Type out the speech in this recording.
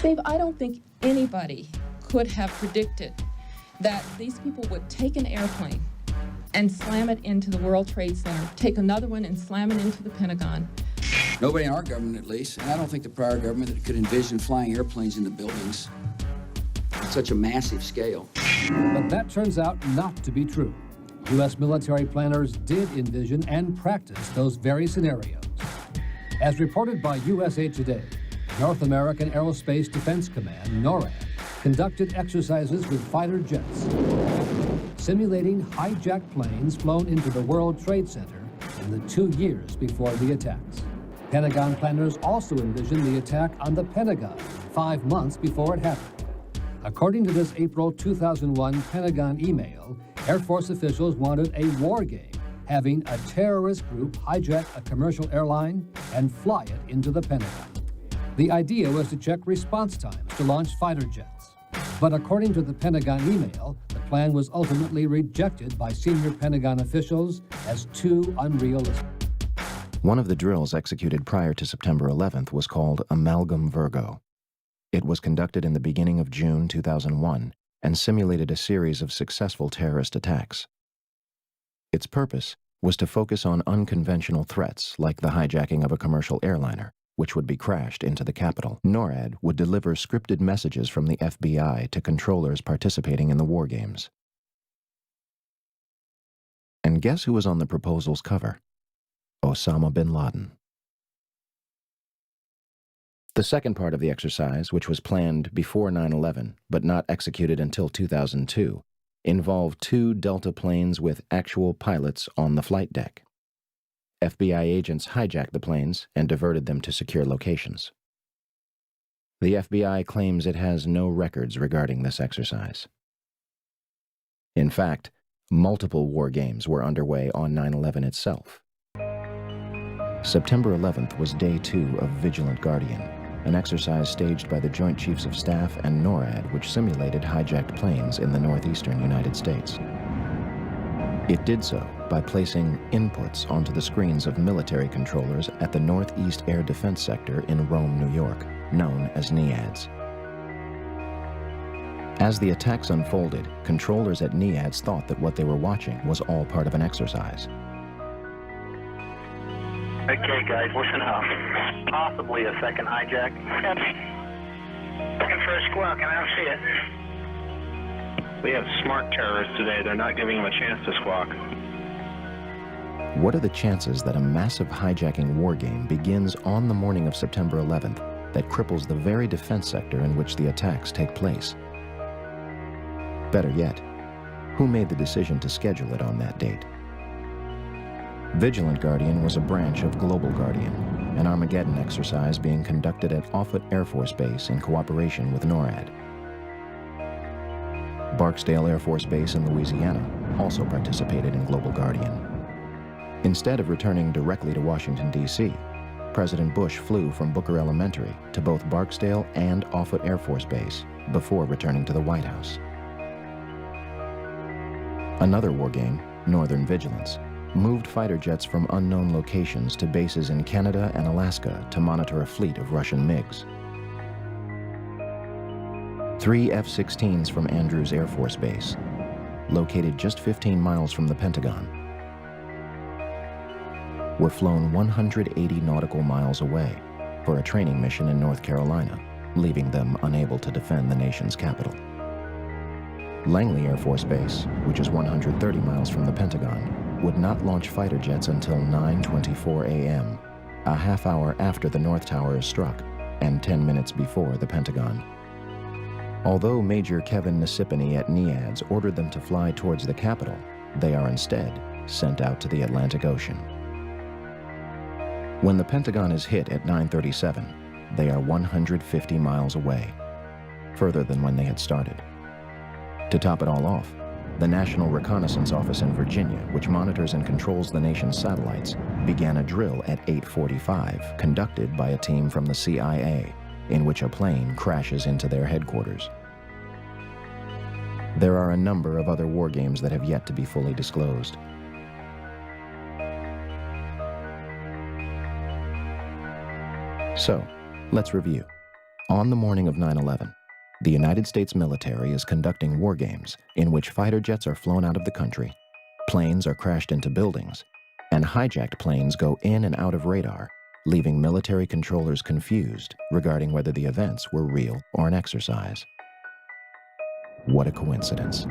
Steve, I don't think anybody could have predicted that these people would take an airplane and slam it into the World Trade Center, take another one and slam it into the Pentagon. Nobody in our government, at least, and I don't think the prior government could envision flying airplanes into buildings at such a massive scale. But that turns out not to be true. U.S. military planners did envision and practice those very scenarios. As reported by USA Today, North American Aerospace Defense Command, NORAD, conducted exercises with fighter jets, simulating hijacked planes flown into the World Trade Center in the 2 years before the attacks. Pentagon planners also envisioned the attack on the Pentagon 5 months before it happened. According to this April 2001 Pentagon email, Air Force officials wanted a war game, having a terrorist group hijack a commercial airline and fly it into the Pentagon. The idea was to check response times to launch fighter jets. But according to the Pentagon email, the plan was ultimately rejected by senior Pentagon officials as too unrealistic. One of the drills executed prior to September 11th was called Amalgam Virgo. It was conducted in the beginning of June 2001 and simulated a series of successful terrorist attacks. Its purpose was to focus on unconventional threats like the hijacking of a commercial airliner, which would be crashed into the Capitol. NORAD would deliver scripted messages from the FBI to controllers participating in the war games. And guess who was on the proposal's cover? Osama bin Laden. The second part of the exercise, which was planned before 9/11 but not executed until 2002, involved 2 Delta planes with actual pilots on the flight deck. FBI agents hijacked the planes and diverted them to secure locations. The FBI claims it has no records regarding this exercise. In fact, multiple war games were underway on 9/11 itself. September 11th was day 2 of Vigilant Guardian, an exercise staged by the Joint Chiefs of Staff and NORAD, which simulated hijacked planes in the northeastern United States. It did so by placing inputs onto the screens of military controllers at the Northeast Air Defense Sector in Rome, New York, known as NEADS. As the attacks unfolded, controllers at NEADS thought that what they were watching was all part of an exercise. Okay, guys, listen up. Possibly a second hijack. Yep. Looking for a squawk, and I don't see it. We have smart terrorists today. They're not giving them a chance to squawk. What are the chances that a massive hijacking war game begins on the morning of September 11th that cripples the very defense sector in which the attacks take place? Better yet, who made the decision to schedule it on that date? Vigilant Guardian was a branch of Global Guardian, an Armageddon exercise being conducted at Offutt Air Force Base in cooperation with NORAD. Barksdale Air Force Base in Louisiana also participated in Global Guardian. Instead of returning directly to Washington, D.C., President Bush flew from Booker Elementary to both Barksdale and Offutt Air Force Base before returning to the White House. Another war game, Northern Vigilance, moved fighter jets from unknown locations to bases in Canada and Alaska to monitor a fleet of Russian MiGs. 3 F-16s from Andrews Air Force Base, located just 15 miles from the Pentagon, were flown 180 nautical miles away for a training mission in North Carolina, leaving them unable to defend the nation's capital. Langley Air Force Base, which is 130 miles from the Pentagon, would not launch fighter jets until 9:24 a.m., a half hour after the North Tower is struck and 10 minutes before the Pentagon. Although Major Kevin Nasipany at NEADS ordered them to fly towards the Capitol, they are instead sent out to the Atlantic Ocean. When the Pentagon is hit at 9:37, they are 150 miles away, further than when they had started. To top it all off, the National Reconnaissance Office in Virginia, which monitors and controls the nation's satellites, began a drill at 8:45, conducted by a team from the CIA, in which a plane crashes into their headquarters. There are a number of other war games that have yet to be fully disclosed. So, let's review. On the morning of 9/11, the United States military is conducting war games in which fighter jets are flown out of the country, planes are crashed into buildings, and hijacked planes go in and out of radar, leaving military controllers confused regarding whether the events were real or an exercise. What a coincidence.